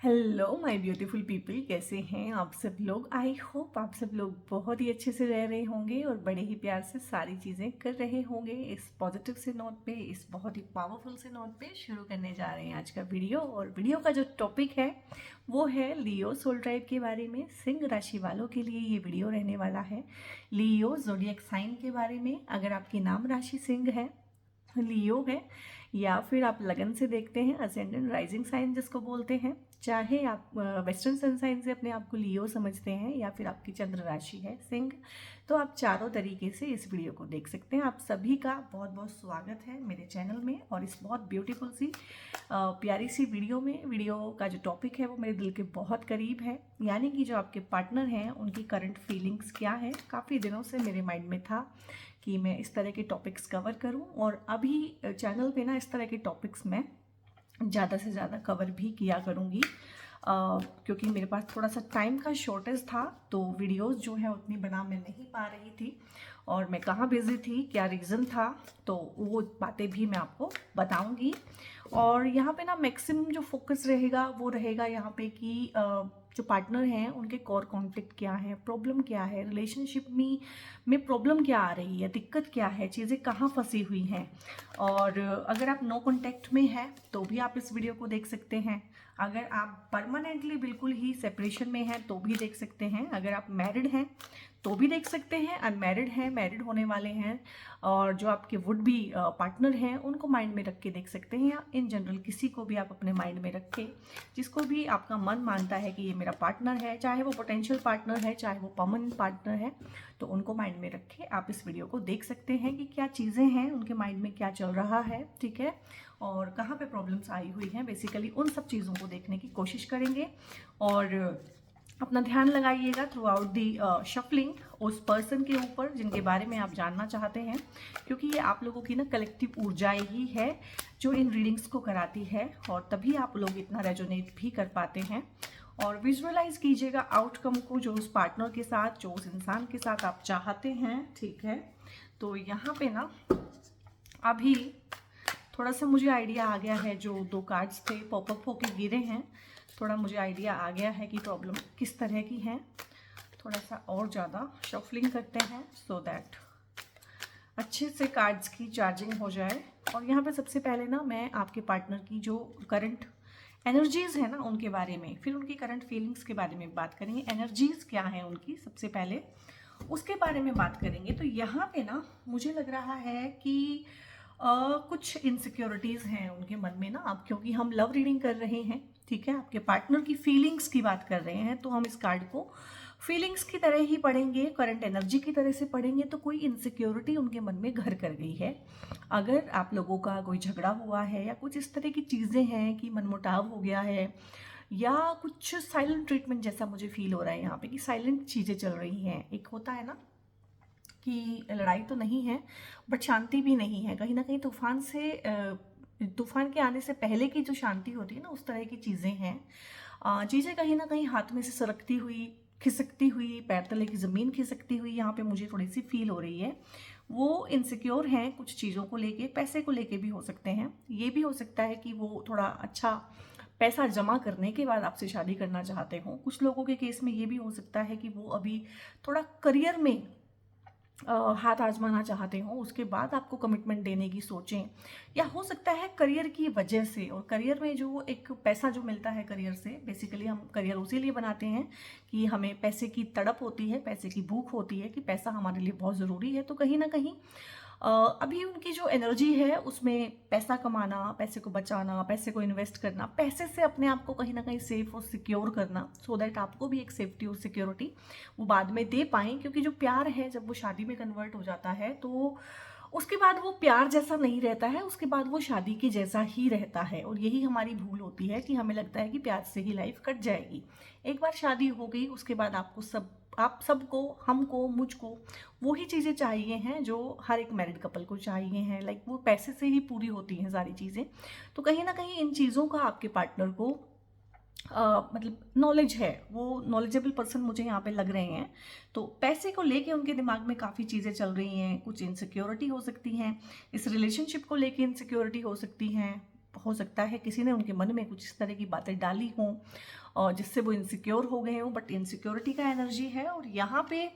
Hello my beautiful people, कैसे हैं आप सब लोग। आई होप आप सब लोग बहुत ही अच्छे से रह रहे होंगे और बड़े ही प्यार से सारी चीज़ें कर रहे होंगे। इस पॉजिटिव से नोट पे, इस बहुत ही पावरफुल से नोट पे शुरू करने जा रहे हैं आज का वीडियो। और वीडियो का जो टॉपिक है वो है लियो सोल ट्राइब के बारे में। सिंह राशि वालों के लिए ये वीडियो रहने वाला है। लियो ज़ोडिएक साइन के बारे में। अगर आपकी नाम राशि सिंह है, लियो है, या फिर आप लगन से देखते हैं, असेंडेंट राइजिंग साइन जिसको बोलते हैं, चाहे आप वेस्टर्न सन साइन से अपने आप को लियो समझते हैं, या फिर आपकी चंद्र राशि है सिंह, तो आप चारों तरीके से इस वीडियो को देख सकते हैं। आप सभी का बहुत बहुत स्वागत है मेरे चैनल में और इस बहुत ब्यूटीफुल सी प्यारी सी वीडियो में। वीडियो का जो टॉपिक है वो मेरे दिल के बहुत करीब है, यानी कि जो आपके पार्टनर हैं उनकी करंट फीलिंग्स क्या है। काफ़ी दिनों से मेरे माइंड में था कि मैं इस तरह के टॉपिक्स कवर करूं, और अभी चैनल पे ना इस तरह के टॉपिक्स मैं ज़्यादा से ज़्यादा कवर भी किया करूँगी, क्योंकि मेरे पास थोड़ा सा टाइम का शॉर्टेज था, तो वीडियोस जो है उतनी बना मैं नहीं पा रही थी। और मैं कहाँ बिज़ी थी, क्या रीज़न था, तो वो बातें भी मैं आपको बताऊंगी। और यहाँ पे ना मैक्सिमम जो फोकस रहेगा वो रहेगा यहाँ पे कि जो पार्टनर हैं उनके कोर कॉन्फ्लिक्ट क्या है, प्रॉब्लम क्या है, रिलेशनशिप में प्रॉब्लम क्या आ रही है, दिक्कत क्या है, चीज़ें कहाँ फंसी हुई हैं। और अगर आप नो कॉन्टैक्ट में हैं तो भी आप इस वीडियो को देख सकते हैं। अगर आप परमानेंटली बिल्कुल ही सेपरेशन में हैं तो भी देख सकते हैं। अगर आप मैरिड हैं तो भी देख सकते हैं, अनमैरिड हैं, मैरिड होने वाले हैं, और जो आपके वुड बी पार्टनर हैं उनको माइंड में रख के देख सकते हैं, या इन जनरल किसी को भी आप अपने माइंड में रखें जिसको भी आपका मन मानता है कि ये मेरा पार्टनर है, चाहे वो पोटेंशियल पार्टनर है, चाहे वो परमानेंट पार्टनर है, तो उनको माइंड में रखें। आप इस वीडियो को देख सकते हैं कि क्या चीज़ें हैं, उनके माइंड में क्या चल रहा है, ठीक है, और कहाँ पे प्रॉब्लम्स आई हुई हैं। बेसिकली उन सब चीज़ों को देखने की कोशिश करेंगे और अपना ध्यान लगाइएगा थ्रू आउट दी शफलिंग उस पर्सन के ऊपर जिनके बारे में आप जानना चाहते हैं, क्योंकि ये आप लोगों की ना कलेक्टिव ऊर्जाएं ही है जो इन रीडिंग्स को कराती है, और तभी आप लोग इतना रेजोनेट भी कर पाते हैं। और विजुअलाइज कीजिएगा आउटकम को, जो उस पार्टनर के साथ, जो उस इंसान के साथ आप चाहते हैं, ठीक है। तो यहाँ पे ना अभी थोड़ा सा मुझे आइडिया आ गया है, जो दो कार्ड्स थे पॉपअप होके गिरे हैं, थोड़ा मुझे आइडिया आ गया है कि प्रॉब्लम किस तरह की है। थोड़ा सा और ज़्यादा शफलिंग करते हैं सो दैट अच्छे से कार्ड्स की चार्जिंग हो जाए। और यहाँ पे सबसे पहले ना मैं आपके पार्टनर की जो करंट एनर्जीज़ है ना उनके बारे में, फिर उनकी करंट फीलिंग्स के बारे में बात करेंगे। एनर्जीज़ क्या है उनकी, सबसे पहले उसके बारे में बात करेंगे। तो यहाँ पे ना मुझे लग रहा है कि कुछ इनसिक्योरिटीज़ हैं उनके मन में ना। अब क्योंकि हम लव रीडिंग कर रहे हैं, ठीक है, आपके पार्टनर की फीलिंग्स की बात कर रहे हैं, तो हम इस कार्ड को फीलिंग्स की तरह ही पढ़ेंगे, करंट एनर्जी की तरह से पढ़ेंगे। तो कोई इनसिक्योरिटी उनके मन में घर कर गई है। अगर आप लोगों का कोई झगड़ा हुआ है या कुछ इस तरह की चीज़ें हैं कि मनमुटाव हो गया है, या कुछ साइलेंट ट्रीटमेंट जैसा मुझे फील हो रहा है यहाँ पे कि साइलेंट चीज़ें चल रही हैं। एक होता है ना कि लड़ाई तो नहीं है बट शांति भी नहीं है, कहीं ना कहीं तूफान के आने से पहले की जो शांति होती है ना, उस तरह की चीज़ें हैं। चीज़ें कहीं ना कहीं हाथ में से सरकती हुई, खिसकती हुई, पैर तले की ज़मीन खिसकती हुई यहाँ पे मुझे थोड़ी सी फील हो रही है। वो इनसिक्योर हैं कुछ चीज़ों को लेके, पैसे को लेके भी हो सकते हैं। ये भी हो सकता है कि वो थोड़ा अच्छा पैसा जमा करने के बाद आपसे शादी करना चाहते हों। कुछ लोगों के केस में ये भी हो सकता है कि वो अभी थोड़ा करियर में हाथ आजमाना चाहते हो, उसके बाद आपको कमिटमेंट देने की सोचें। या हो सकता है करियर की वजह से, और करियर में जो एक पैसा जो मिलता है करियर से, बेसिकली हम करियर उसी लिए बनाते हैं कि हमें पैसे की तड़प होती है, पैसे की भूख होती है, कि पैसा हमारे लिए बहुत ज़रूरी है। तो कहीं ना कहीं अभी उनकी जो एनर्जी है उसमें पैसा कमाना, पैसे को बचाना, पैसे को इन्वेस्ट करना, पैसे से अपने आप को कहीं ना कहीं सेफ और सिक्योर करना, सो दैट आपको भी एक सेफ्टी और सिक्योरिटी वो बाद में दे पाएँ। क्योंकि जो प्यार है जब वो शादी में कन्वर्ट हो जाता है तो उसके बाद वो प्यार जैसा नहीं रहता है, उसके बाद वो शादी के जैसा ही रहता है। और यही हमारी भूल होती है कि हमें लगता है कि प्यार से ही लाइफ कट जाएगी। एक बार शादी हो गई उसके बाद आप सबको, हमको, मुझको वही चीज़ें चाहिए हैं जो हर एक मैरिड कपल को चाहिए हैं। लाइक वो पैसे से ही पूरी होती हैं सारी चीज़ें। तो कहीं ना कहीं इन चीज़ों का आपके पार्टनर को मतलब नॉलेज है, वो नॉलेजेबल पर्सन मुझे यहाँ पे लग रहे हैं। तो पैसे को लेके उनके दिमाग में काफ़ी चीज़ें चल रही हैं, कुछ इनसिक्योरिटी हो सकती हैं, इस रिलेशनशिप को लेके इनसिक्योरिटी हो सकती हैं, हो सकता है किसी ने उनके मन में कुछ इस तरह की बातें डाली हों और जिससे वो इनसिक्योर हो गए हों, बट इनसिक्योरिटी का एनर्जी है। और यहाँ पे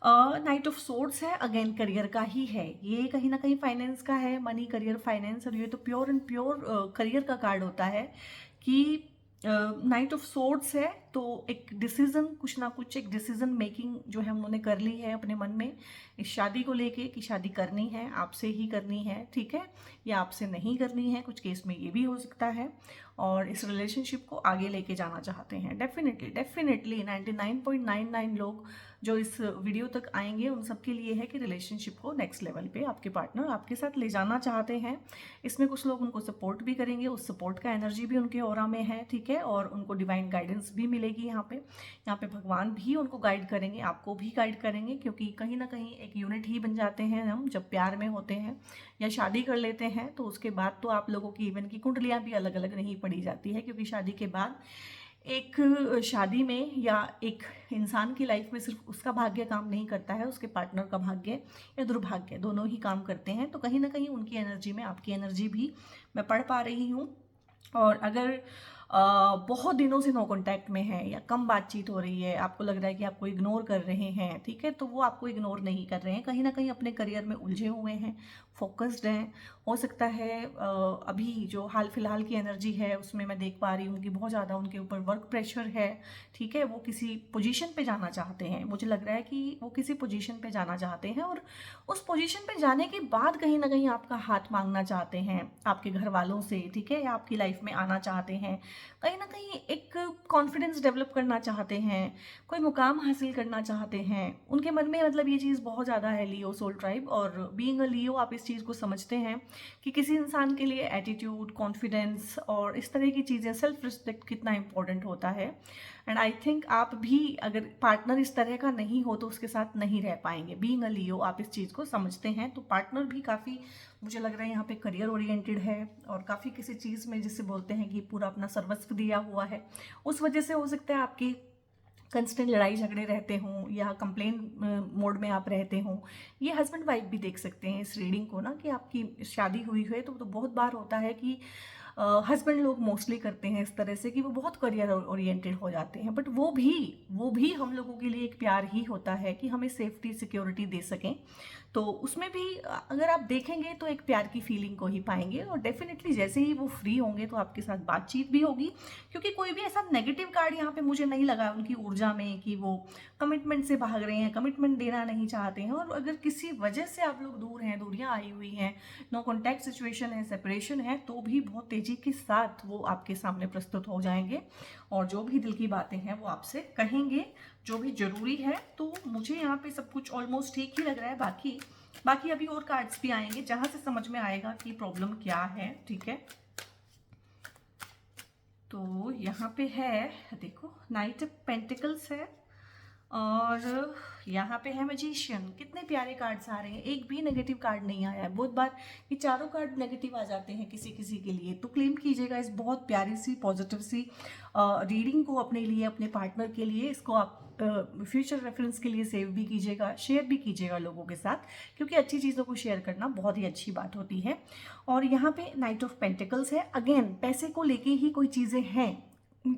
नाइट ऑफ सोर्ड्स है, अगेन करियर का ही है, ये कहीं ना कहीं फाइनेंस का है, मनी, करियर, फाइनेंस। और ये तो प्योर एंड प्योर करियर का कार्ड होता है कि नाइट ऑफ सोर्ड्स है तो एक डिसीजन, कुछ ना कुछ एक डिसीजन मेकिंग जो है उन्होंने कर ली है अपने मन में इस शादी को लेके कि शादी करनी है, आपसे ही करनी है, ठीक है, या आपसे नहीं करनी है, कुछ केस में ये भी हो सकता है। और इस रिलेशनशिप को आगे लेके जाना चाहते हैं। डेफिनेटली डेफिनेटली 99.99 लोग जो इस वीडियो तक आएंगे उन सब के लिए है कि रिलेशनशिप को नेक्स्ट लेवल पे आपके पार्टनर आपके साथ ले जाना चाहते हैं। इसमें कुछ लोग उनको सपोर्ट भी करेंगे, उस सपोर्ट का एनर्जी भी उनके ऑरा में है, ठीक है, और उनको डिवाइन गाइडेंस भी मिलेगी। यहाँ पे भगवान भी उनको गाइड करेंगे, आपको भी गाइड करेंगे, क्योंकि कहीं ना कहीं एक यूनिट ही बन जाते हैं हम जब प्यार में होते हैं या शादी कर लेते हैं। तो उसके बाद तो आप लोगों की इवन की कुंडलियाँ भी अलग अलग नहीं पड़ी जाती है, क्योंकि शादी के बाद एक शादी में या एक इंसान की लाइफ में सिर्फ उसका भाग्य काम नहीं करता है, उसके पार्टनर का भाग्य या दुर्भाग्य दोनों ही काम करते हैं। तो कहीं ना कहीं उनकी एनर्जी में आपकी एनर्जी भी मैं पढ़ पा रही हूँ। और अगर बहुत दिनों से नो कांटेक्ट में है या कम बातचीत हो रही है, आपको लग रहा है कि आपको इग्नोर कर रहे हैं, ठीक है, तो वो आपको इग्नोर नहीं कर रहे हैं, कहीं ना कहीं अपने करियर में उलझे हुए हैं, फोकस्ड हैं। हो सकता है अभी जो हाल फिलहाल की एनर्जी है उसमें मैं देख पा रही हूँ कि बहुत ज़्यादा उनके ऊपर वर्क प्रेशर है, ठीक है, वो किसी पोजीशन पे जाना चाहते हैं, मुझे लग रहा है कि वो किसी पोजीशन पे जाना चाहते हैं और उस पोजीशन पे जाने के बाद कहीं ना कहीं आपका हाथ मांगना चाहते हैं आपके घर वालों से, ठीक है, या आपकी लाइफ में आना चाहते हैं, कहीं ना कहीं एक कॉन्फिडेंस डेवलप करना चाहते हैं, कोई मुकाम हासिल करना चाहते हैं। उनके मन में मतलब ये चीज़ बहुत ज़्यादा है, लियो सोल ट्राइब। और बीइंग अ लियो आप इस चीज़ को समझते हैं कि किसी इंसान के लिए एटीट्यूड, कॉन्फिडेंस और इस तरह की चीज़ें, सेल्फ रिस्पेक्ट कितना इंपॉर्टेंट होता है। एंड आई थिंक आप भी अगर पार्टनर इस तरह का नहीं हो तो उसके साथ नहीं रह पाएंगे। बीइंग अ लियो आप इस चीज़ को समझते हैं, तो पार्टनर भी काफ़ी मुझे लग रहा है यहाँ पे करियर ओरिएंटेड है और काफ़ी किसी चीज़ में जिससे बोलते हैं कि पूरा अपना सर्वस्व दिया हुआ है, उस वजह से हो सकता है आपकी कंस्टेंट लड़ाई झगड़े रहते हों या कंप्लेन मोड में आप रहते हों। ये हस्बैंड वाइफ भी देख सकते हैं इस रीडिंग को ना, कि आपकी शादी हुई है तो बहुत बार होता है कि हस्बैंड लोग मोस्टली करते हैं इस तरह से कि वो बहुत करियर ओरिएंटेड हो जाते हैं, बट वो भी हम लोगों के लिए एक प्यार ही होता है कि हमें सेफ्टी सिक्योरिटी दे सकें। तो उसमें भी अगर आप देखेंगे तो एक प्यार की फीलिंग को ही पाएंगे। और डेफिनेटली जैसे ही वो फ्री होंगे तो आपके साथ बातचीत भी होगी, क्योंकि कोई भी ऐसा नेगेटिव कार्ड यहाँ पे मुझे नहीं लगा उनकी ऊर्जा में कि वो कमिटमेंट से भाग रहे हैं, कमिटमेंट देना नहीं चाहते हैं। और अगर किसी वजह से आप लोग दूर हैं, दूरियां आई हुई हैं, नो कॉन्टैक्ट सिचुएशन है, सेपरेशन है, तो भी बहुत तेजी के साथ वो आपके सामने प्रस्तुत हो जाएंगे और जो भी दिल की बातें हैं वो आपसे कहेंगे, जो भी जरूरी है। तो मुझे यहाँ पे सब कुछ ऑलमोस्ट ठीक ही लग रहा है। बाकी अभी और कार्ड्स भी आएंगे जहां से समझ में आएगा कि प्रॉब्लम क्या है, ठीक है। तो यहाँ पे है, देखो, नाइट ऑफ पेंटिकल्स है और यहाँ पे है मैजिशियन। कितने प्यारे कार्ड्स आ रहे हैं, एक भी नेगेटिव कार्ड नहीं आया है। बहुत बार ये चारों कार्ड नेगेटिव आ जाते हैं किसी किसी के लिए, तो क्लेम कीजिएगा इस बहुत प्यारी सी पॉजिटिव सी रीडिंग को अपने लिए, अपने पार्टनर के लिए। इसको आप फ्यूचर रेफरेंस के लिए सेव भी कीजिएगा, शेयर भी कीजिएगा लोगों के साथ, क्योंकि अच्छी चीज़ों को शेयर करना बहुत ही अच्छी बात होती है। और यहाँ पे नाइट ऑफ पेंटिकल्स है, अगेन पैसे को लेके ही कोई चीज़ें हैं,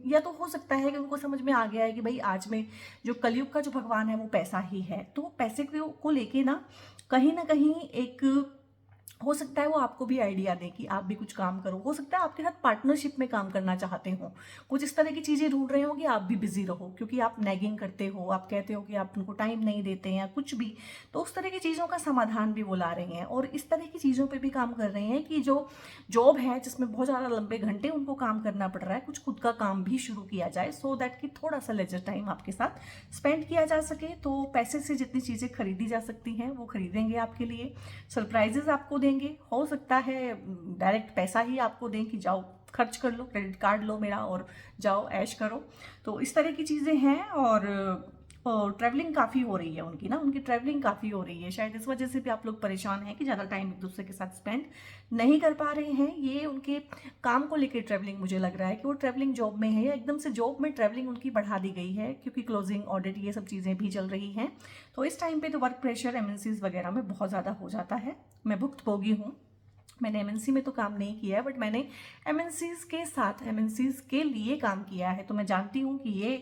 या तो हो सकता है कि उनको समझ में आ गया है कि भाई आज में जो कलयुग का जो भगवान है वो पैसा ही है, तो पैसे को लेके ना कहीं एक हो सकता है वो आपको भी आइडिया दें कि आप भी कुछ काम करो। हो सकता है आपके साथ पार्टनरशिप में काम करना चाहते हो, कुछ इस तरह की चीज़ें ढूंढ रहे हो कि आप भी बिजी रहो, क्योंकि आप नैगिंग करते हो, आप कहते हो कि आप उनको टाइम नहीं देते हैं या कुछ भी, तो उस तरह की चीज़ों का समाधान भी वो ला रहे हैं। और इस तरह की चीज़ों पर भी काम कर रहे हैं कि जो जॉब है जिसमें बहुत ज़्यादा लंबे घंटे उनको काम करना पड़ रहा है, कुछ खुद का काम भी शुरू किया जाए, सो दैट कि थोड़ा सा लेजर टाइम आपके साथ स्पेंड किया जा सके। तो पैसे से जितनी चीज़ें खरीदी जा सकती हैं वो खरीदेंगे आपके लिए, सरप्राइजेस आपको देंगे। हो सकता है डायरेक्ट पैसा ही आपको दें कि जाओ खर्च कर लो, क्रेडिट कार्ड लो मेरा और जाओ ऐश करो। तो इस तरह की चीज़ें हैं। और ट्रैवलिंग काफ़ी हो रही है उनकी ट्रैवलिंग काफ़ी हो रही है, शायद इस वजह से भी आप लोग परेशान हैं कि ज़्यादा टाइम एक दूसरे के साथ स्पेंड नहीं कर पा रहे हैं। ये उनके काम को लेकर ट्रैवलिंग, मुझे लग रहा है कि वो ट्रैवलिंग जॉब में है या एकदम से जॉब में ट्रैवलिंग उनकी बढ़ा दी गई है, क्योंकि क्लोजिंग, ऑडिट, ये सब चीज़ें भी चल रही हैं। तो इस टाइम पे तो वर्क प्रेशर एमएनसीज वगैरह में बहुत ज़्यादा हो जाता है। मैं भुक्तभोगी हूँ मैंने एमएनसी में तो काम नहीं किया है, बट मैंने एमएनसीज के साथ, एमएनसीज के लिए काम किया है। तो मैं जानती हूँ कि ये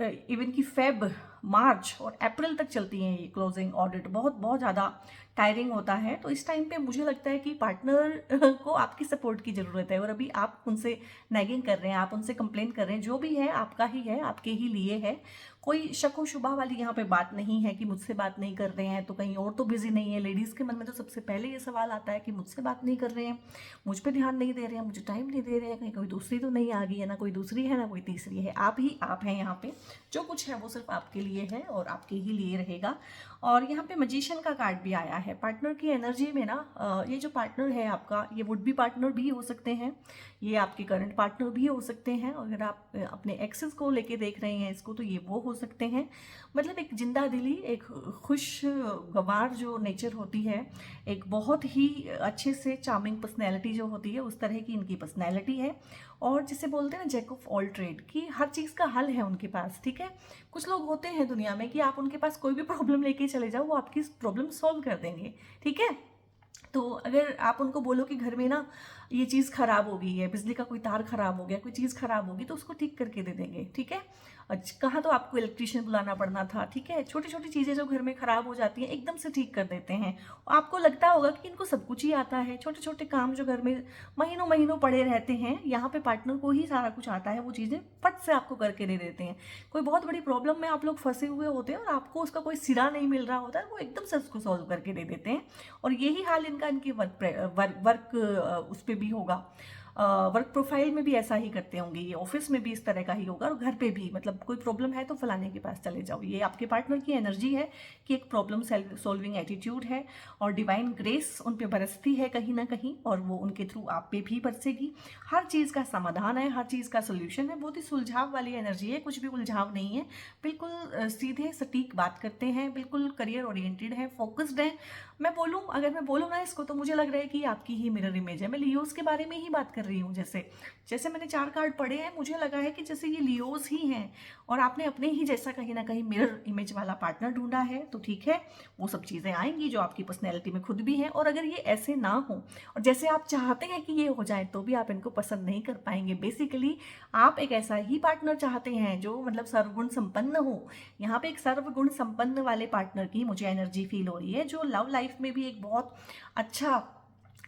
इवन कि फेब, मार्च और अप्रैल तक चलती हैं ये क्लोजिंग ऑडिट। बहुत बहुत ज़्यादा टायरिंग होता है। तो इस टाइम पे मुझे लगता है कि पार्टनर को आपकी सपोर्ट की ज़रूरत है। और अभी आप उनसे नैगिंग कर रहे हैं, आप उनसे कंप्लेन कर रहे हैं, जो भी है आपका ही है, आपके ही लिए है। कोई शको शुबा वाली यहाँ पे बात नहीं है कि मुझसे बात नहीं कर रहे हैं तो कहीं और तो बिजी नहीं है। लेडीज़ के मन में तो सबसे पहले ये सवाल आता है कि मुझसे बात नहीं कर रहे हैं, मुझ पे ध्यान नहीं दे रहे हैं, मुझे टाइम नहीं दे रहे हैं, कहीं कोई दूसरी तो नहीं आ गई है, ना कोई दूसरी है ना कोई तीसरी है। आप ही आप हैं यहाँ पे। जो कुछ है वो सिर्फ आपके लिए है और आपके ही लिए रहेगा। और यहाँ पे मजिशियन का कार्ड भी आया है। पार्टनर की एनर्जी में ना ये जो पार्टनर है आपका, ये वुड बी पार्टनर भी हो सकते हैं, ये आपके करंट पार्टनर भी हो सकते हैं। और अगर आप अपने एक्सेस को लेके देख रहे हैं इसको, तो ये वो हो सकते हैं। मतलब एक जिंदा दिली, एक खुशगवार जो नेचर होती है, एक बहुत ही अच्छे से चार्मिंग पर्सनैलिटी जो होती है, उस तरह की इनकी पर्सनैलिटी है। और जिसे बोलते हैं ना जैक ऑफ ऑल ट्रेड, कि हर चीज़ का हल है उनके पास। ठीक है, कुछ लोग होते हैं दुनिया में कि आप उनके पास कोई भी प्रॉब्लम लेके चले जाओ, वो आपकी प्रॉब्लम सॉल्व कर देंगे। ठीक है, तो अगर आप उनको बोलो कि घर में ना ये चीज़ खराब हो गई है, बिजली का कोई तार खराब हो गया, कोई चीज़ खराब होगी, तो उसको ठीक करके दे देंगे। ठीक है, कहाँ तो आपको इलेक्ट्रिशियन बुलाना पड़ना था। ठीक है, छोटी छोटी चीज़ें जो घर में खराब हो जाती हैं एकदम से ठीक कर देते हैं। आपको लगता होगा कि इनको सब कुछ ही आता है। छोटे छोटे काम जो घर में महीनों महीनों पड़े रहते हैं, यहाँ पे पार्टनर को ही सारा कुछ आता है। वो चीज़ें फट से आपको करके दे देते हैं। कोई बहुत बड़ी प्रॉब्लम में आप लोग फंसे हुए होते हैं और आपको उसका कोई सिरा नहीं मिल रहा होता है, वो एकदम से उसको सॉल्व करके दे देते हैं। और यही हाल इनका इनके वर्क उस पर भी होगा। वर्क प्रोफाइल में भी ऐसा ही करते होंगे, ये ऑफिस में भी इस तरह का ही होगा, और घर पे भी। मतलब कोई प्रॉब्लम है तो फलाने के पास चले जाओ। ये आपके पार्टनर की एनर्जी है कि एक प्रॉब्लम सॉल्विंग एटीट्यूड है, और डिवाइन ग्रेस उन पे बरसती है कहीं ना कहीं, और वो उनके थ्रू आप पे भी बरसेगी। हर चीज़ का समाधान है, हर चीज़ का सोल्यूशन है। बहुत ही सुलझाव वाली एनर्जी है, कुछ भी उलझाव नहीं है। बिल्कुल सीधे सटीक बात करते हैं, बिल्कुल करियर ओरिएंटेड है, फोकस्ड है। मैं बोलूँ, अगर मैं बोलूँ ना इसको, तो मुझे लग रहा है कि आपकी ही मिरर इमेज है। मैं लियोस के बारे में ही बात कर रही हूँ। जैसे जैसे मैंने 4 कार्ड पढ़े हैं, मुझे लगा है कि जैसे ये लियोस ही हैं, और आपने अपने ही जैसा कहीं ना कहीं मिरर इमेज वाला पार्टनर ढूंढा है। तो ठीक है, वो सब चीज़ें आएंगी जो आपकी पर्सनैलिटी में खुद भी हैं। और अगर ये ऐसे ना हो और जैसे आप चाहते हैं कि ये हो जाए, तो भी आप इनको पसंद नहीं कर पाएंगे। बेसिकली आप एक ऐसा ही पार्टनर चाहते हैं जो मतलब सर्वगुण संपन्न हो। यहाँ पे एक सर्वगुण संपन्न वाले पार्टनर की मुझे एनर्जी फील हो रही है, जो लव लाइफ में भी एक बहुत अच्छा,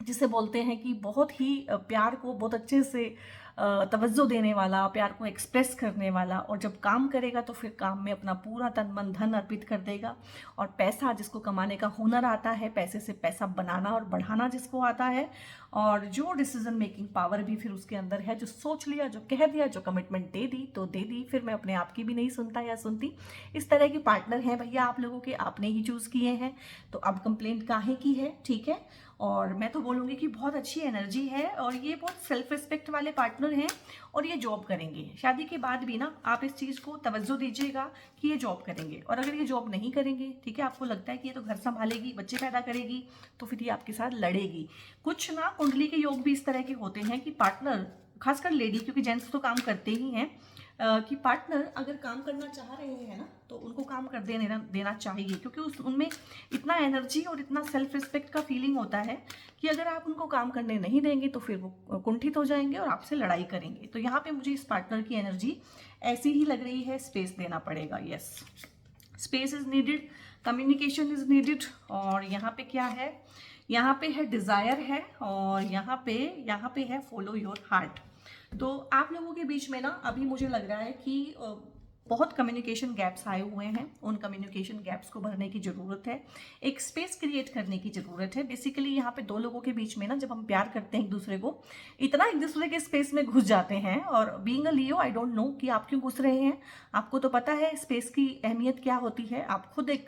जिसे बोलते हैं कि बहुत ही प्यार को बहुत अच्छे से तवज्जो देने वाला, प्यार को एक्सप्रेस करने वाला। और जब काम करेगा तो फिर काम में अपना पूरा तन मन धन अर्पित कर देगा। और पैसा, जिसको कमाने का हुनर आता है, पैसे से पैसा बनाना और बढ़ाना जिसको आता है, और जो डिसीजन मेकिंग पावर भी फिर उसके अंदर है, जो सोच लिया, जो कह दिया, जो कमिटमेंट दे दी तो दे दी, फिर मैं अपने आप की भी नहीं सुनता या सुनती। इस तरह के पार्टनर हैं भैया आप लोगों के, आपने ही चूज़ किए हैं, तो अब कंप्लेंट काहे की है। ठीक है, और मैं तो बोलूँगी कि बहुत अच्छी एनर्जी है, और ये बहुत सेल्फ रिस्पेक्ट वाले पार्टनर हैं, और ये जॉब करेंगे। शादी के बाद भी ना आप इस चीज़ को तवज्जो दीजिएगा कि ये जॉब करेंगे। और अगर ये जॉब नहीं करेंगे, ठीक है, आपको लगता है कि ये तो घर संभालेगी, बच्चे पैदा करेगी, तो फिर ये आपके साथ लड़ेगी। कुछ ना कुंडली के योग भी इस तरह के होते हैं कि पार्टनर, खासकर लेडी, क्योंकि जेंट्स तो काम करते ही हैं, कि पार्टनर अगर काम करना चाह रहे हैं ना, तो उनको काम कर देना चाहिए। क्योंकि उनमें इतना एनर्जी और इतना सेल्फ रिस्पेक्ट का फीलिंग होता है कि अगर आप उनको काम करने नहीं देंगे तो फिर वो कुंठित हो जाएंगे और आपसे लड़ाई करेंगे। तो यहाँ पे मुझे इस पार्टनर की एनर्जी ऐसी ही लग रही है। स्पेस देना पड़ेगा, yes, space is needed, communication is needed. और यहाँ पे क्या है, यहाँ पे है डिज़ायर है, और यहाँ पे है फॉलो योर हार्ट। तो आप लोगों के बीच में ना अभी मुझे लग रहा है कि बहुत कम्युनिकेशन गैप्स आए हुए हैं। उन कम्युनिकेशन गैप्स को भरने की ज़रूरत है, एक स्पेस क्रिएट करने की ज़रूरत है। बेसिकली यहाँ पे दो लोगों के बीच में ना, जब हम प्यार करते हैं एक दूसरे को, इतना एक दूसरे के स्पेस में घुस जाते हैं। और being a Leo, I don't know कि आप क्यों घुस रहे हैं, आपको तो पता है स्पेस की अहमियत क्या होती है। आप खुद एक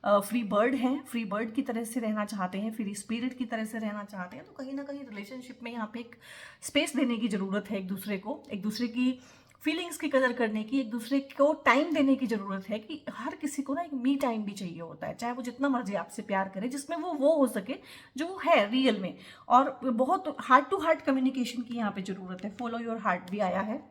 फ्री बर्ड हैं, फ्री बर्ड की तरह से रहना चाहते हैं, फ्री स्पिरिट की तरह से रहना चाहते हैं। तो कहीं ना कहीं रिलेशनशिप में यहाँ पे एक स्पेस देने की ज़रूरत है, एक दूसरे को, एक दूसरे की फीलिंग्स की कदर करने की, एक दूसरे को टाइम देने की ज़रूरत है। कि हर किसी को ना एक मी टाइम भी चाहिए होता है, चाहे वो जितना मर्जी आपसे प्यार करे, जिसमें वो हो सके जो वो है रियल में। और बहुत हार्ट टू हार्ट कम्युनिकेशन की यहाँ पे ज़रूरत है। फॉलो योर हार्ट भी आया है,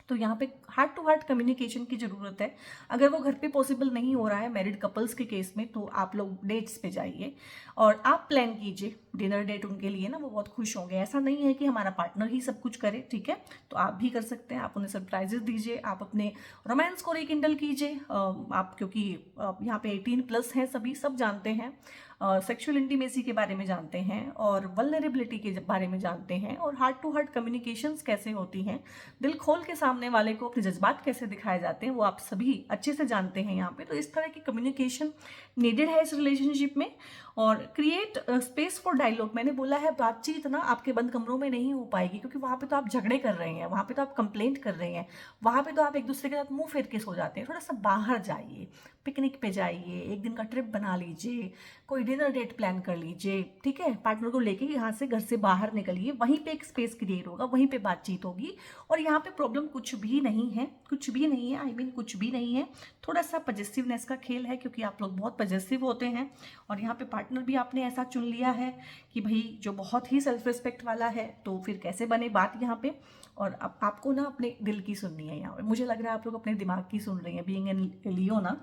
तो यहाँ पे हार्ट टू हार्ट कम्युनिकेशन की ज़रूरत है। अगर वो घर पे पॉसिबल नहीं हो रहा है मैरिड कपल्स के केस में, तो आप लोग डेट्स पे जाइए और आप प्लान कीजिए डिनर डेट उनके लिए ना, वो बहुत खुश होंगे। ऐसा नहीं है कि हमारा पार्टनर ही सब कुछ करे, ठीक है, तो आप भी कर सकते हैं। आप उन्हें सरप्राइजेस दीजिए, आप अपने रोमांस को रिकिंडल कीजिए। आप क्योंकि यहाँ पे 18+ हैं, सभी सब जानते हैं, सेक्सुअल इंटीमेसी के बारे में जानते हैं और वल्नरेबिलिटी के बारे में जानते हैं, और हार्ट टू हार्ट कम्युनिकेशंस कैसे होती हैं, दिल खोल के सामने वाले को अपने जज्बात कैसे दिखाए जाते हैं, वो आप सभी अच्छे से जानते हैं यहाँ पे। तो इस तरह की कम्युनिकेशन नीडेड है इस रिलेशनशिप में। और क्रिएट स्पेस फॉर डायलॉग, मैंने बोला है बातचीत ना आपके बंद कमरों में नहीं हो पाएगी, क्योंकि वहाँ पे तो आप झगड़े कर रहे हैं, वहाँ पे तो आप कंप्लेंट कर रहे हैं, वहाँ पे तो आप एक दूसरे के साथ मुंह फेर के सो जाते हैं। थोड़ा सा बाहर जाइए, पिकनिक पे जाइए, एक दिन का ट्रिप बना लीजिए, कोई डिनर डेट प्लान कर लीजिए, ठीक है, पार्टनर को लेके यहाँ से घर से बाहर निकलिए, वहीं पे एक स्पेस क्रिएट होगा, वहीं पे बातचीत होगी। और यहाँ पे प्रॉब्लम कुछ भी नहीं है, कुछ भी नहीं है, आई मीन कुछ भी नहीं है। थोड़ा सा पजेसिवनेस का खेल है, क्योंकि आप लोग बहुत पजेसिव होते हैं, और यहाँ पे पार्टनर भी आपने ऐसा चुन लिया है कि भाई जो बहुत ही सेल्फ रिस्पेक्ट वाला है, तो फिर कैसे बने बात यहाँ पे। और अब आपको ना अपने दिल की सुननी है यहाँ पे, मुझे लग रहा है आप लोग अपने दिमाग की सुन रही हैं। बीइंग एन लियो ना,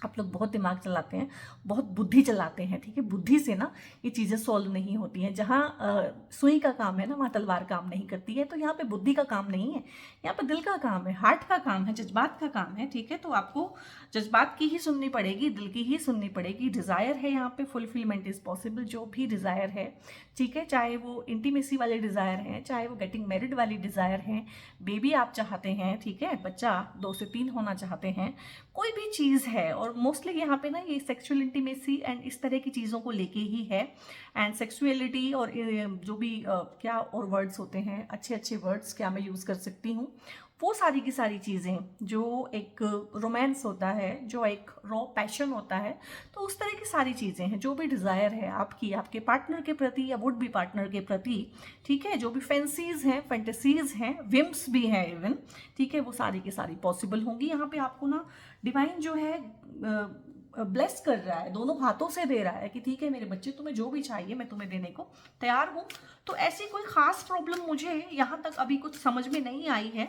आप लोग बहुत दिमाग चलाते हैं, बहुत बुद्धि चलाते हैं, ठीक है। बुद्धि से ना ये चीज़ें सॉल्व नहीं होती हैं। जहाँ सुई का काम है ना, वहाँ तलवार काम नहीं करती है। तो यहाँ पे बुद्धि का काम नहीं है, यहाँ पे दिल का काम है, हार्ट का काम है, जज्बात का काम है, ठीक है। तो आपको जज्बात की ही सुननी पड़ेगी, दिल की ही सुननी पड़ेगी। डिज़ायर है यहाँ पे, फुलफिलमेंट इज़ पॉसिबल, जो भी डिज़ायर है, ठीक है, चाहे वो इंटीमेसी वाले डिज़ायर हैं, चाहे वो गेटिंग मैरिड वाली डिज़ायर हैं, बेबी आप चाहते हैं, ठीक है, बच्चा 2 से 3 होना चाहते हैं, कोई भी चीज़ है। और मोस्टली यहाँ पे ना ये सेक्सुअल इंटीमेसी एंड इस तरह की चीज़ों को लेके ही है। एंड सेक्सुअलिटी और जो भी क्या और वर्ड्स होते हैं, अच्छे अच्छे वर्ड्स क्या मैं यूज़ कर सकती हूँ, वो सारी की सारी चीज़ें जो एक रोमांस होता है, जो एक रॉ पैशन होता है, तो उस तरह की सारी चीज़ें हैं। जो भी डिज़ायर है आपकी आपके पार्टनर के प्रति या वुड बी पार्टनर के प्रति, ठीक है, जो भी फैंसीज़ हैं, फैंटेसीज़ हैं, विम्स भी हैं इवन, ठीक है, वो सारी की सारी पॉसिबल होंगी। यहाँ पे आपको ना डिवाइन जो है ब्लेस कर रहा है, दोनों हाथों से दे रहा है कि ठीक है मेरे बच्चे, तुम्हें जो भी चाहिए मैं तुम्हें देने को तैयार हूँ। तो ऐसी कोई ख़ास प्रॉब्लम मुझे यहाँ तक अभी कुछ समझ में नहीं आई है,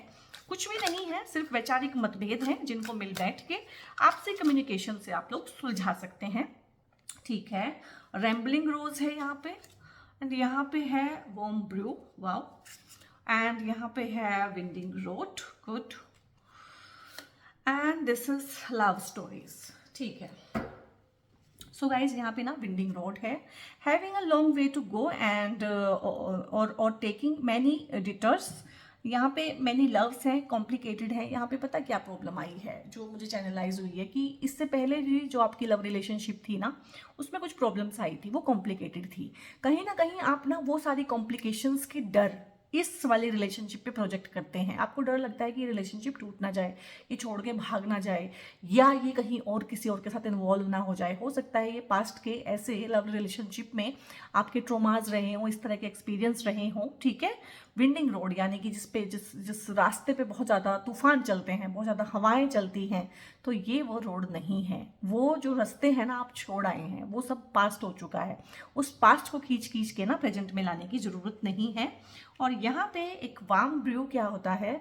कुछ भी नहीं है, सिर्फ वैचारिक मतभेद हैं जिनको मिल बैठ के आपसे कम्युनिकेशन से आप लोग सुलझा सकते हैं, ठीक है। रैम्बलिंग रोज है यहाँ पे, एंड यहाँ पे है वार्म ब्रू, वाओ, एंड यहाँ पे है winding road, good, and this is love stories, ठीक है। सो गाइज यहाँ पे ना विंडिंग रोड है, having a long way to go and और टेकिंग मैनी डिटर्स। यहाँ पे मैनी लव्स हैं, कॉम्प्लिकेटेड है। यहाँ पे पता क्या प्रॉब्लम आई है जो मुझे चैनलाइज हुई है, कि इससे पहले भी जो आपकी लव रिलेशनशिप थी ना, उसमें कुछ प्रॉब्लम्स आई थी, वो कॉम्प्लिकेटेड थी। कहीं ना कहीं आप ना वो सारी कॉम्प्लिकेशंस के डर इस वाले रिलेशनशिप पे प्रोजेक्ट करते हैं। आपको डर लगता है कि ये रिलेशनशिप टूट ना जाए, ये छोड़ के भाग ना जाए, या ये कहीं और किसी और के साथ इन्वॉल्व ना हो जाए। हो सकता है ये पास्ट के ऐसे लव रिलेशनशिप में आपके ट्रोमाज रहे हों, इस तरह के एक्सपीरियंस रहे हों, ठीक है। विंडिंग रोड यानी कि जिस रास्ते पे बहुत ज़्यादा तूफान चलते हैं, बहुत ज़्यादा हवाएं चलती हैं, तो ये वो रोड नहीं है। वो जो रास्ते हैं ना आप छोड़ आए हैं, वो सब पास्ट हो चुका है। उस पास्ट को खींच खींच के ना प्रेजेंट में लाने की ज़रूरत नहीं है। और यहाँ पे एक वार्म ब्रू क्या होता है,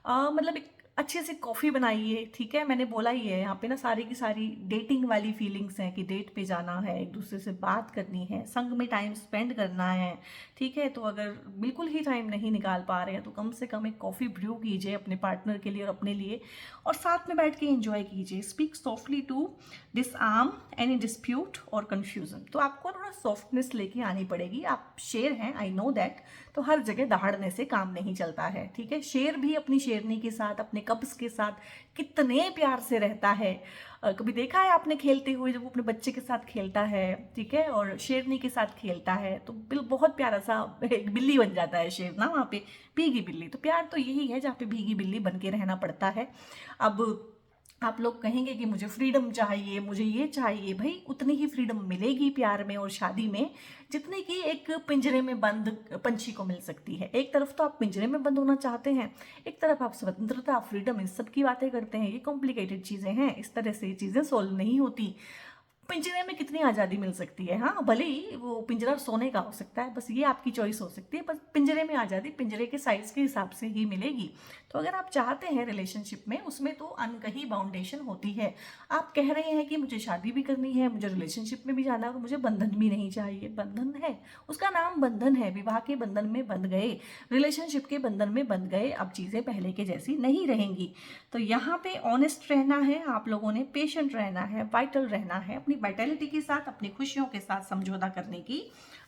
मतलब एक अच्छे से कॉफ़ी बनाइए, ठीक है। मैंने बोला ही है यहाँ पे ना सारी की सारी डेटिंग वाली फीलिंग्स हैं कि डेट पे जाना है, एक दूसरे से बात करनी है, संग में टाइम स्पेंड करना है, ठीक है। तो अगर बिल्कुल ही टाइम नहीं निकाल पा रहे हैं तो कम से कम एक कॉफ़ी ब्रू कीजिए अपने पार्टनर के लिए और अपने लिए, और साथ में बैठ के एंजॉय कीजिए। Speak softly to disarm any dispute और कन्फ्यूजन। तो आपको थोड़ा सॉफ्टनेस लेके आनी पड़ेगी। आप शेर हैं, आई नो दैट, तो हर जगह दहाड़ने से काम नहीं चलता है, ठीक है। शेर भी अपनी शेरनी के साथ, अपने कब्ज के साथ कितने प्यार से रहता है। कभी देखा है आपने खेलते हुए, जब वो अपने बच्चे के साथ खेलता है, ठीक है, और शेरनी के साथ खेलता है, तो बहुत प्यारा सा एक बिल्ली बन जाता है शेर ना, वहाँ पे भीगी बिल्ली। तो प्यार तो यही है जहाँ पे भीगी बिल्ली बन के रहना पड़ता है। अब आप लोग कहेंगे कि मुझे फ्रीडम चाहिए, मुझे ये चाहिए, भाई उतनी ही फ्रीडम मिलेगी प्यार में और शादी में जितनी कि एक पिंजरे में बंद पंछी को मिल सकती है। एक तरफ तो आप पिंजरे में बंद होना चाहते हैं, एक तरफ आप स्वतंत्रता, फ्रीडम, इस सब की बातें करते हैं। ये कॉम्प्लिकेटेड चीज़ें हैं, इस तरह से ये चीज़ें सॉल्व नहीं होती। पिंजरे में कितनी आज़ादी मिल सकती है। हाँ, भले ही वो पिंजरा सोने का हो सकता है, बस ये आपकी चॉइस हो सकती है, बस पिंजरे में आज़ादी पिंजरे के साइज़ के हिसाब से ही मिलेगी। तो अगर आप चाहते हैं रिलेशनशिप में, उसमें तो अनकही बाउंडेशन होती है। आप कह रहे हैं कि मुझे शादी भी करनी है, मुझे रिलेशनशिप में भी जाना है और मुझे बंधन भी नहीं चाहिए। बंधन है, उसका नाम बंधन है, विवाह के बंधन में बंध गए, रिलेशनशिप के बंधन में बंध गए, अब चीज़ें पहले के जैसी नहीं रहेंगी। तो यहाँ पे ऑनेस्ट रहना है आप लोगों ने, पेशेंट रहना है, वाइटल रहना है, अपनी वाइटलिटी के साथ, अपनी खुशियों के साथ समझौता करने की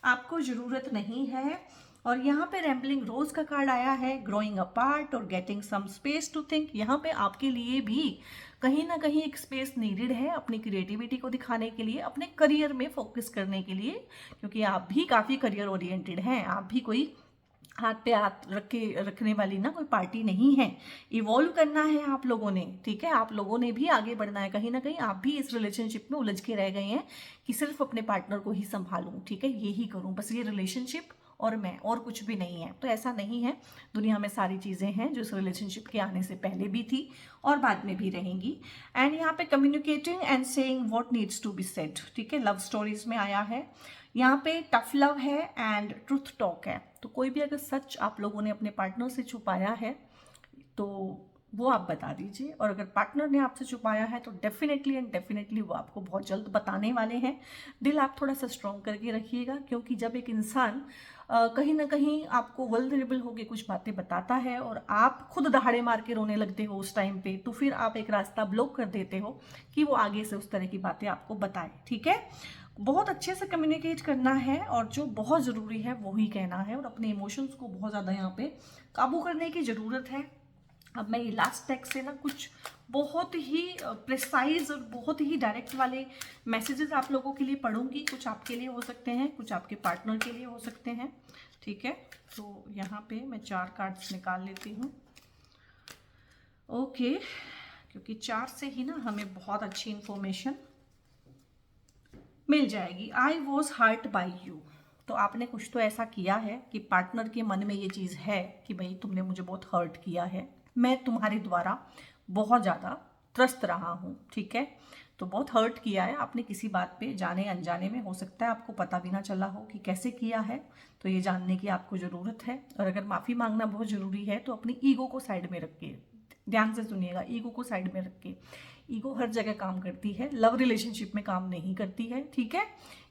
आपको ज़रूरत नहीं है। और यहाँ पे रैम्बलिंग रोज का कार्ड आया है, ग्रोइंग अपार्ट और getting some space to think. यहाँ पे आपके लिए भी कहीं ना कहीं एक स्पेस नीडेड है अपनी क्रिएटिविटी को दिखाने के लिए, अपने करियर में फोकस करने के लिए, क्योंकि आप भी काफ़ी करियर ओरिएंटेड हैं। आप भी कोई हाथ पे हाथ रखने वाली ना कोई पार्टी नहीं है। इवॉल्व करना है आप लोगों ने, ठीक है, आप लोगों ने भी आगे बढ़ना है। कहीं ना कहीं आप भी इस रिलेशनशिप में उलझ के रह गए हैं कि सिर्फ अपने पार्टनर को ही संभालूं, ठीक है, ये ही करूं, बस ये रिलेशनशिप और मैं, और कुछ भी नहीं है। तो ऐसा नहीं है, दुनिया में सारी चीज़ें हैं जो इस रिलेशनशिप के आने से पहले भी थी और बाद में भी रहेंगी। एंड यहाँ पे communicating and saying what needs to be said, ठीक है, लव स्टोरीज में आया है। यहाँ पे टफ लव है एंड ट्रुथ टॉक है। तो कोई भी अगर सच आप लोगों ने अपने पार्टनर से छुपाया है तो वो आप बता दीजिए, और अगर पार्टनर ने आपसे छुपाया है तो डेफिनेटली एंड डेफिनेटली वो आपको बहुत जल्द बताने वाले हैं। दिल आप थोड़ा सा स्ट्रॉन्ग करके रखिएगा, क्योंकि जब एक इंसान कहीं ना कहीं आपको वल्नरेबल होकर कुछ बातें बताता है और आप खुद दहाड़े मार के रोने लगते हो उस टाइम पे, तो फिर आप एक रास्ता ब्लॉक कर देते हो कि वो आगे से उस तरह की बातें आपको बताए, ठीक है। बहुत अच्छे से कम्युनिकेट करना है और जो बहुत ज़रूरी है वो ही कहना है, और अपने इमोशंस को बहुत ज़्यादा यहाँ पे काबू करने की ज़रूरत है। अब मैं ये लास्ट टेक्स्ट से ना कुछ बहुत ही प्रिसाइज और बहुत ही डायरेक्ट वाले मैसेजेस आप लोगों के लिए पढ़ूंगी। कुछ आपके लिए हो सकते हैं, कुछ आपके पार्टनर के लिए हो सकते हैं, ठीक है। तो यहाँ पे मैं 4 कार्ड्स निकाल लेती हूँ, ओके, क्योंकि 4 से ही ना हमें बहुत अच्छी इंफॉर्मेशन मिल जाएगी। I was hurt by you, तो आपने कुछ तो ऐसा किया है कि पार्टनर के मन में ये चीज़ है कि भाई तुमने मुझे बहुत हर्ट किया है, मैं तुम्हारे द्वारा बहुत ज़्यादा त्रस्त रहा हूँ, ठीक है। तो बहुत हर्ट किया है आपने किसी बात पे, जाने अनजाने में, हो सकता है आपको पता भी ना चला हो कि कैसे किया है, तो ये जानने की आपको ज़रूरत है। और अगर माफ़ी मांगना बहुत ज़रूरी है तो अपनी ईगो को साइड में रख के, ध्यान से सुनिएगा, ईगो को साइड में रख के, ईगो हर जगह काम करती है, लव रिलेशनशिप में काम नहीं करती है, ठीक है।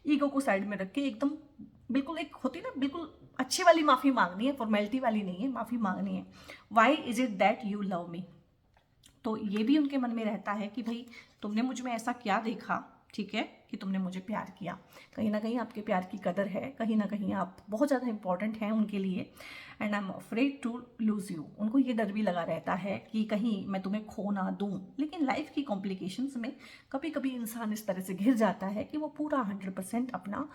ईगो को साइड में रख के एकदम बिल्कुल, एक होती ना बिल्कुल अच्छी वाली माफ़ी मांगनी है, फॉर्मेलिटी वाली नहीं है, माफ़ी मांगनी है। Why is it that you love me, तो ये भी उनके मन में रहता है कि भाई तुमने मुझ में ऐसा क्या देखा, ठीक है, कि तुमने मुझे प्यार किया। कहीं ना कहीं आपके प्यार की कदर है, कहीं ना कहीं आप बहुत ज़्यादा इंपॉर्टेंट हैं उनके लिए। And I am afraid to lose you, उनको ये डर भी लगा रहता है कि कहीं मैं तुम्हें खो ना दूँ। लेकिन लाइफ की कॉम्प्लिकेशंस में कभी कभी इंसान इस तरह से घिर जाता है कि वो पूरा 100% अपना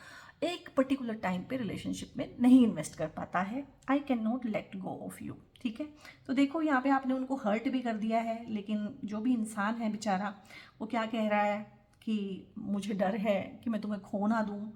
एक पर्टिकुलर टाइम पे रिलेशनशिप में नहीं इन्वेस्ट कर पाता है। I can not let go of you, ठीक है। तो देखो यहाँ पे आपने उनको हर्ट भी कर दिया है, लेकिन जो भी इंसान है बेचारा, वो क्या कह रहा है कि मुझे डर है कि मैं तुम्हें खो ना दूँ,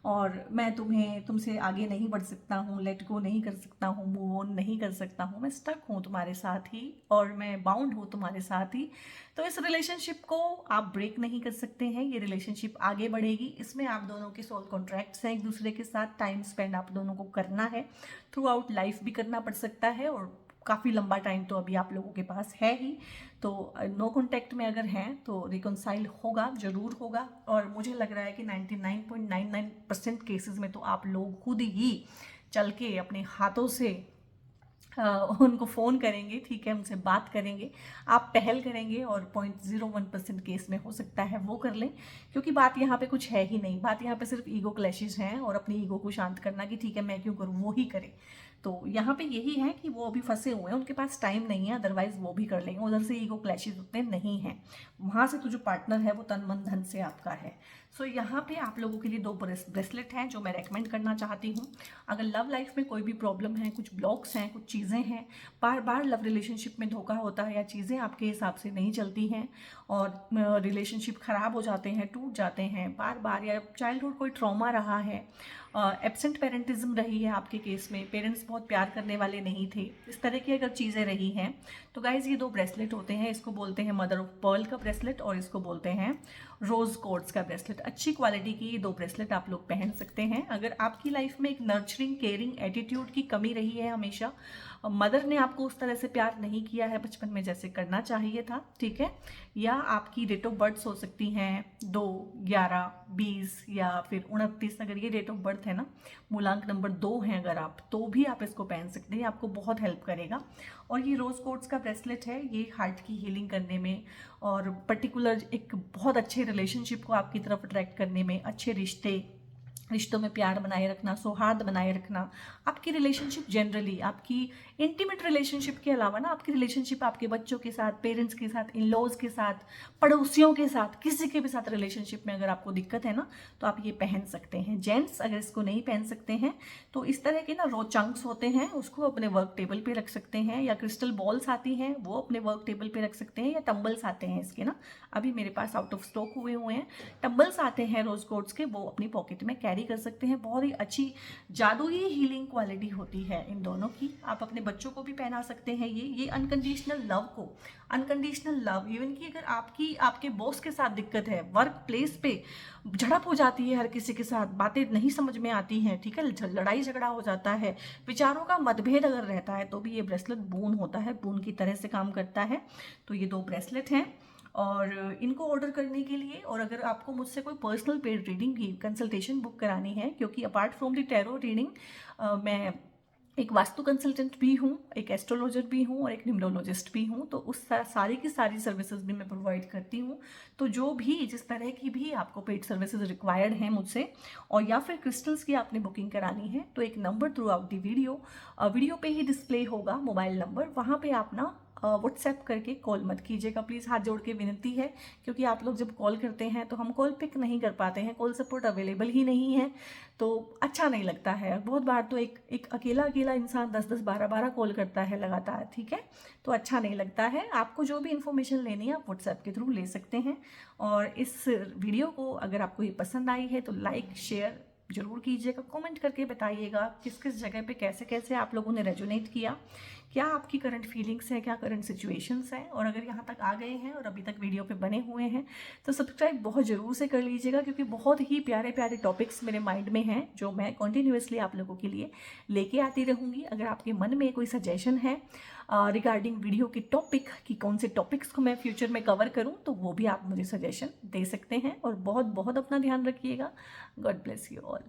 और मैं तुमसे आगे नहीं बढ़ सकता हूँ, लेट गो नहीं कर सकता हूँ, मूव ऑन नहीं कर सकता हूँ, मैं स्टक हूँ तुम्हारे साथ ही और मैं बाउंड हूँ तुम्हारे साथ ही। तो इस रिलेशनशिप को आप ब्रेक नहीं कर सकते हैं, ये रिलेशनशिप आगे बढ़ेगी। इसमें आप दोनों के सोल कॉन्ट्रैक्ट्स हैं, एक दूसरे के साथ टाइम स्पेंड आप दोनों को करना है, थ्रू आउट लाइफ भी करना पड़ सकता है, और काफ़ी लंबा टाइम तो अभी आप लोगों के पास है ही। तो नो कॉन्टैक्ट में अगर हैं तो रिकॉन्साइल होगा, ज़रूर होगा। और मुझे लग रहा है कि 99.99% केसेस में तो आप लोग खुद ही चल के अपने हाथों से उनको फ़ोन करेंगे, ठीक है, उनसे बात करेंगे, आप पहल करेंगे, और 0.01% केस में हो सकता है वो कर लें, क्योंकि बात यहाँ पे कुछ है ही नहीं। बात यहाँ पे सिर्फ ईगो क्लैशेस हैं और अपनी ईगो को शांत करना कि ठीक है मैं क्यों करूँ, वो ही करे। तो यहाँ पे यही है कि वो अभी फंसे हुए हैं, उनके पास टाइम नहीं है, अदरवाइज वो भी कर लेंगे। उधर से ईगो क्लैशेस उतने नहीं हैं, वहाँ से तो जो पार्टनर है वो तन मन धन से आपका है। सो यहाँ पे आप लोगों के लिए 2 ब्रेसलेट हैं जो मैं रेकमेंड करना चाहती हूँ। अगर लव लाइफ में कोई भी प्रॉब्लम है, कुछ ब्लॉक्स हैं, कुछ चीज़ें हैं, बार बार लव रिलेशनशिप में धोखा होता है या चीज़ें आपके हिसाब से नहीं चलती हैं और रिलेशनशिप ख़राब हो जाते हैं, टूट जाते हैं बार बार, या चाइल्डहुड कोई ट्रॉमा रहा है, एब्सेंट पेरेंटिज्म रही है आपके केस में, पेरेंट्स बहुत प्यार करने वाले नहीं थे, इस तरह की अगर चीज़ें रही हैं, तो गाइज ये 2 ब्रेसलेट होते हैं। इसको बोलते हैं मदर ऑफ पर्ल का ब्रेसलेट और इसको बोलते हैं रोज़ कोर्ट्स का ब्रेसलेट। अच्छी क्वालिटी की ये 2 ब्रेसलेट आप लोग पहन सकते हैं। अगर आपकी लाइफ में एक नर्चरिंग केयरिंग एटीट्यूड की कमी रही है हमेशा, मदर ने आपको उस तरह से प्यार नहीं किया है बचपन में जैसे करना चाहिए था, ठीक है, या आपकी डेट ऑफ बर्थ हो सकती हैं 2, 11, 20 या फिर 29, अगर ये डेट ऑफ बर्थ है ना, मूलांक नंबर 2 है अगर आप, तो भी आप इसको पहन सकते हैं, आपको बहुत हेल्प करेगा। और ये रोज कोट्स का ब्रेसलेट है, ये हार्ट की हीलिंग करने में और पर्टिकुलर एक बहुत अच्छे रिलेशनशिप को आपकी तरफ अट्रैक्ट करने में, अच्छे रिश्तों में प्यार बनाए रखना, सौहार्द बनाए रखना, आपकी रिलेशनशिप जनरली, आपकी इंटीमेट रिलेशनशिप के अलावा ना आपकी रिलेशनशिप आपके बच्चों के साथ, पेरेंट्स के साथ, इन लॉज के साथ, पड़ोसियों के साथ, किसी के भी साथ रिलेशनशिप में अगर आपको दिक्कत है ना, तो आप ये पहन सकते हैं। जेंट्स अगर इसको नहीं पहन सकते हैं तो इस तरह के ना रो चंक्स होते हैं, उसको अपने वर्क टेबल पे रख सकते हैं, या क्रिस्टल बॉल्स आती हैं वो अपने वर्क टेबल पे रख सकते हैं, या टम्बल्स आते हैं इसके ना, अभी मेरे पास आउट ऑफ स्टॉक हुए हैं टम्बल्स आते हैं रोज कोट्स के, वो अपनी पॉकेट में कैरी कर सकते हैं। बहुत ही अच्छी जादुई हीलिंग क्वालिटी होती है इन दोनों की। आप अपने बच्चों को भी पहना सकते हैं ये अनकंडीशनल लव को, अनकंडीशनल लव, इवन कि अगर आपके बॉस के साथ दिक्कत है, वर्क प्लेस पे झड़प हो जाती है, हर किसी के साथ बातें नहीं समझ में आती हैं, ठीक है, लड़ाई झगड़ा हो जाता है, विचारों का मतभेद अगर रहता है, तो भी ये ब्रेसलेट बून होता है, बून की तरह से काम करता है। तो ये 2 ब्रेसलेट हैं और इनको ऑर्डर करने के लिए, और अगर आपको मुझसे कोई पर्सनल पेड रीडिंग की कंसल्टेशन बुक करानी है, क्योंकि apart from the tarot reading मैं एक वास्तु कंसल्टेंट भी हूँ, एक एस्ट्रोलॉजर भी हूँ और एक न्यूमरोलॉजिस्ट भी हूँ, तो उस सारी की सारी सर्विसेज भी मैं प्रोवाइड करती हूँ। तो जो भी जिस तरह की भी आपको पेड सर्विसेज रिक्वायर्ड हैं मुझसे, और या फिर क्रिस्टल्स की आपने बुकिंग करानी है, तो एक number through out the video पे ही डिस्प्ले होगा मोबाइल नंबर, वहाँ पे आप ना व्हाट्सएप करके कॉल मत कीजिएगा प्लीज़, हाथ जोड़ के विनती है, क्योंकि आप लोग जब कॉल करते हैं तो हम कॉल पिक नहीं कर पाते हैं, कॉल सपोर्ट अवेलेबल ही नहीं है, तो अच्छा नहीं लगता है। बहुत बार तो एक अकेला इंसान 10-10, 12-12 कॉल करता है लगातार, ठीक है, तो अच्छा नहीं लगता है। आपको जो भी इन्फॉर्मेशन लेनी है आप व्हाट्सएप के थ्रू ले सकते हैं। और इस वीडियो को अगर आपको ये पसंद आई है तो लाइक शेयर जरूर कीजिएगा, कमेंट करके बताइएगा किस किस जगह पे कैसे कैसे आप लोगों ने रेजोनेट किया, क्या आपकी करंट फीलिंग्स है, क्या करंट सिचुएशंस हैं। और अगर यहाँ तक आ गए हैं और अभी तक वीडियो पे बने हुए हैं तो सब्सक्राइब बहुत ज़रूर से कर लीजिएगा, क्योंकि बहुत ही प्यारे प्यारे टॉपिक्स मेरे माइंड में हैं जो मैं कॉन्टीन्यूसली आप लोगों के लिए लेके आती रहूँगी। अगर आपके मन में कोई सजेशन है रिगार्डिंग वीडियो के टॉपिक कि कौन से टॉपिक्स को मैं फ्यूचर में कवर करूँ, तो वो भी आप मुझे सजेशन दे सकते हैं। और बहुत बहुत अपना ध्यान रखिएगा। God bless you all.